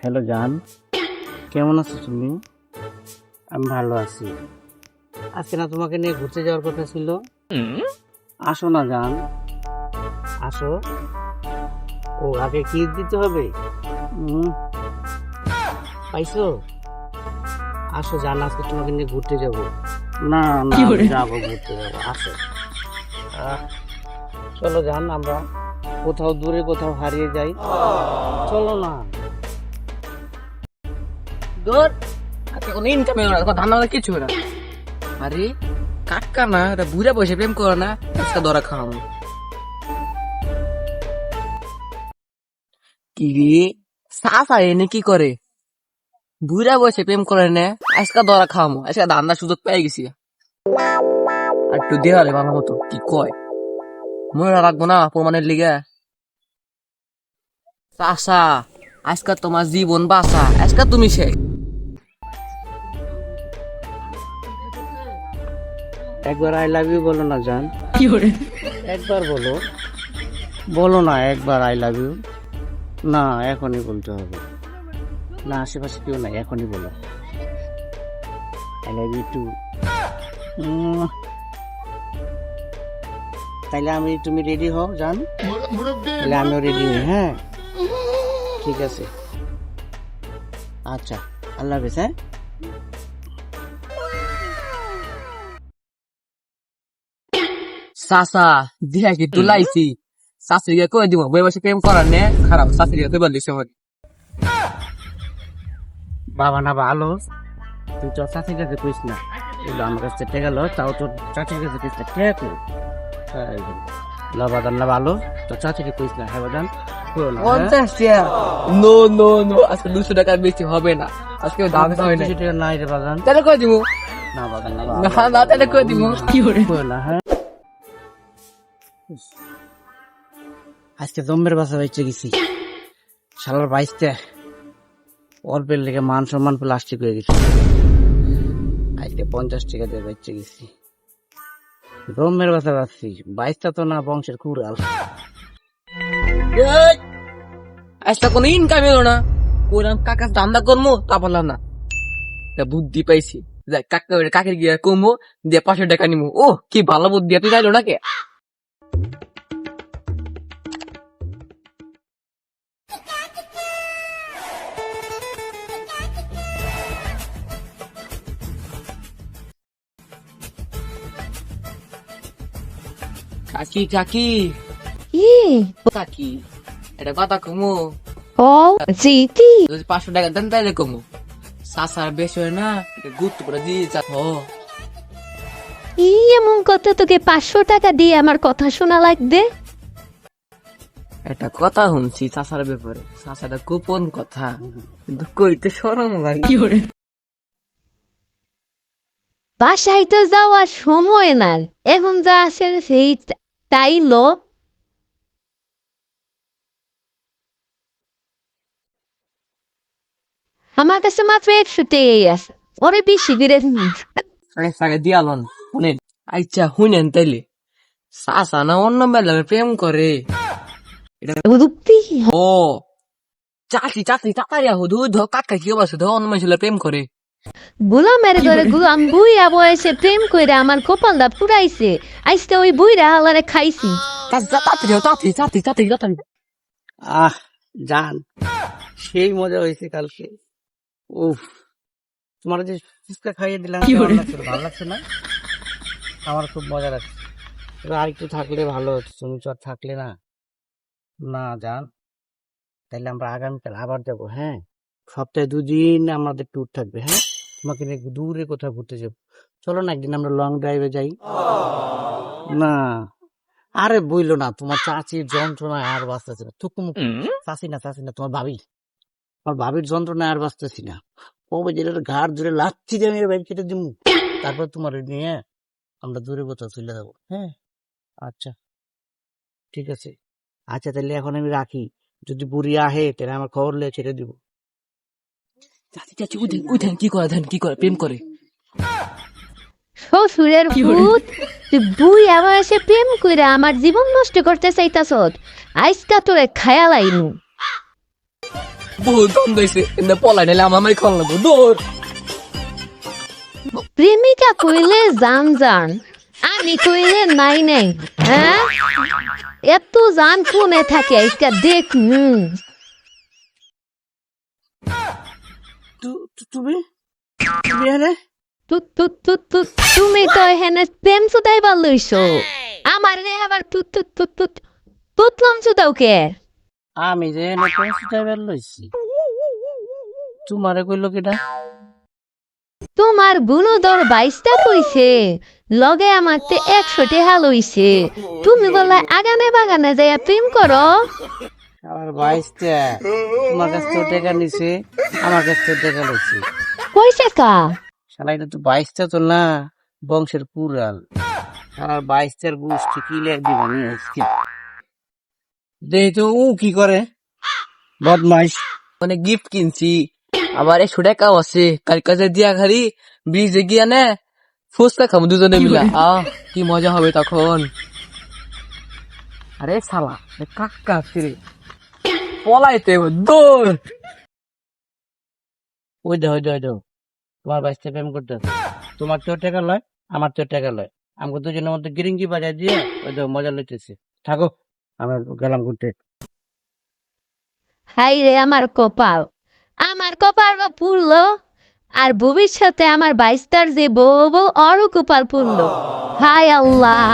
Hello জান, কেমন আছো তুমি? আমি ভালো আছি। আজকে না তোমাকে নিয়ে ঘুরতে যাওয়ার কথা ছিল। আসো না জান, আসো। ও আগে কি দিতে হবে? উম, পাইছো? আসো জান, আজকে তোমাকে নিয়ে ঘুরতে যাব। না না, আমি যাবো, ঘুরতে যাবো, আসো। আহ, চলো জান, আমরা কোথাও দূরে কোথাও হারিয়ে যাই। চলো না। দূর আজকে কোনো ইনকামে না ধান্দা বান্দা কিছু না। আরে কাকা না এটা বুড়া বসে প্রেম করে না আজকে ধরা খাওয়াবো কি রে সাফা এনে কি করে বুড়া বসে প্রেম করে না আজকে ধরা খাওয়াবো আজকে ধান্দা সুযোগ পেয়ে গেছি আর একটু দেওয়ালে ভালো মতো কি কয় মনে রাখবো না প্রমাণের লিগে চাষা আজকে তোমার জীবন বাঁচা আজকে তুমি শেখ একবার আই লাভ ইউ বলো না জান। একবার বলো, বলো না একবার আই লাভ ইউ। না, এখনই বলতে হবে। না, আশেপাশে কেউ নাই, এখনই বলো আই লাভ ইউ টু। তাইলে তুমি রেডি হও জান, তাহলে আমিও রেডি হই। হ্যাঁ ঠিক আছে, আচ্ছা, আল্লাহ হাফেজ। হ্যাঁ চাচা দিয়া কি তুলাইছি শাশুড়িকে কই দিব বই বসে প্রেম করার নে খারাপ শাশুড়িকে কই বললি সময় বাবা না ভালো, তুই তোর চাচির কাছে কইস না, এগুলো আমার কাছে টেকা গেল, তাও তোর চাচির কাছে কইস না, টেক বাদান না ভালো, তোর চাচিকে কইস না। হ্যাঁ বাদান, কইও না, হ্যাঁ? 50 টাকা নো নো নো আজকে 200 টাকার বেশি হবে না আজকে দাম হয় না 200 টাকা নাই রে বাদান। তাহলে কই দিব না বাদান না, না না তাহলে কই দিব কি করে কইও না। হ্যাঁ আজকে জম্মের বাসা বাইচে গেছি, শালার বাইশতে অল্পের লেগে মান সম্মান প্লাস্টিক হয়ে গেছে। আজকে 50 টাকা দিয়ে বাইচে গেছি, জম্মের বাসা বাঁচছি। বাইশটা তো না বংশের কুড়াল। আজকে কোনো ইনকাম এলো না কইলাম কাকার ধান্দা করবো তা বললাম না তা বুদ্ধি পাইছি যাই কাকা কাকের গিয়ে কমবো দিয়ে 500 টাকা নিবো ও কি ভালো বুদ্ধি তুই যাইলো না কে কাকি কাকি ই কাকি এটা কথা কমু ও জিতি যদি 500 টাকা দেন তাইলে কমু সাসার বেশ হয় না গুরুত্ব করে দিয়ে যা ও ই এমন কথা তোকে 500 টাকা দিয়ে আমার কথা শোনা লাগবে। একটা কথা শুনছি চাচার ব্যাপারে চাচাটা গোপন কথা কিন্তু কইতে শরম লাগে বাসায় তো যাওয়ার সময় না, এখন যা আছে সেই তাই লো। আমার কাছে মাত্র 100 টাকাই আছে, ওরে বেশি করে সাগে দিয়ালন শুনেন আচ্ছা শুনেন তাইলে চাচা না অন্য মেলামে প্রেম করে রূপি ও চাচি চাচি চাচারিয়া হুদু কাকা কি অবস্থা অন্য মানুষের প্রেম করে গোলামের ঘরে গোলাম বুইরা বয়সে প্রেম কইরা আমার কপালটা পুরাইছে, আজকে ওই বুইরা হালারে খাইছি। আহ জান, সেই মজা হয়েছে কালকে। উফ, তোমার যে ফুচকা খাইয়ে দিলাম, ভালো লাগছে না? আমার খুব মজা লাগছে। এবার আর একটু থাকলে ভালো হতো, তুমি তো আর থাকলে না। না জান, তাইলে আমরা আগামীকাল আবার যাবো। হ্যাঁ, সপ্তাহে 2 দিন আমাদের ট্যুর থাকবে। হ্যাঁ, তোমাকে নিয়ে দূরে কোথাও ঘুরতে যাবো। চলো না একদিন আমরা লং ড্রাইভে যাই। না আরে বইলো না, তোমার চাচির যন্ত্রণায় আর বাঁচতেছি না। চাচি না তোমার ভাবি, আমার ভাবির যন্ত্রণায় আর বাঁচতেছি না। ও যেটা ঘাড় জুড়ে লাচ্ছি দিয়ে আমি বাইক কেটে দিব, তারপর তোমার নিয়ে আমরা দূরে কোথাও চলে যাবো। হ্যাঁ আচ্ছা ঠিক আছে, আচ্ছা তাহলে এখন আমি রাখি, যদি বুড়ি আহে তাহলে আমার খবর লে ছেড়ে দিব। চাচি চাচি উঠেন কি করে প্রেম করে শ্বশুরের ভূত, তুই বুই আমার এসে প্রেম কইরা আমার জীবন নষ্ট করতে চাইতাছ, আজকা তোরে খায়ালাইনু। বহুত দ্বন্দ্ব হয়েছে কিন্তু পলাই নিলে আমার খাওয়া লাগবো দৌড়। প্রেমিকা কইলে জান জান, আমি কইলে নাই নাই। হ্যাঁ, এত জান কোনে থাকে এটা দেখ। তুমি তুমি এনে তুমি তো এখানে প্রেম চুদাই লইছো, আমার রে আবার তুতলাম চুদাও কে? আমি যে এনে ড্রাইভার লইছি, তোমারে কইলো কিটা? তোমার গুণদর 22টা কইছে, লগে আমার 100 টাকা লইছে। তুমি বলা আগানে বাগানে যাইয়া প্রেম করো। আমার 22টা, তোমার কাছ থেকে টাকা নিছে, আমার কাছ থেকে টাকা লইছে। কইছে কা? শালা এটা তো 22টা তো না, বংশের পুরাল। আর 22টার গোষ্ঠী কি লেখ দিবা নিয়ে আসছি। দেই তো ও কি করে, বদমাইশ। মানে গিফট কিনছি, আবার 100 টাকাও আছে, কাল কাছে দিয়া খালি ব্রিজে গিয়া নে ফুচকা খাবো দুজনে মিলা। কি মজা হবে তখন। আরে শালা কাকা ফিরে পলাইতে দৌড়। ওই দাও তোমার 22টা প্রেম করতে আছে। তোমার তো টাকা লয়, আমার তো টাকা লয়, আমাকে দুজনের মধ্যে গিরিঙ্গি বাজায় দিয়ে ওই দাও মজা লইতেছে। থাকো, আমি গেলাম ঘুরতে। হাই রে আমার কপাল, আমার কপাল পুরলো, আর ভবিষ্যতে আমার 22টার যে বউ বউ আরো কপাল পুরলো। হাই আল্লাহ।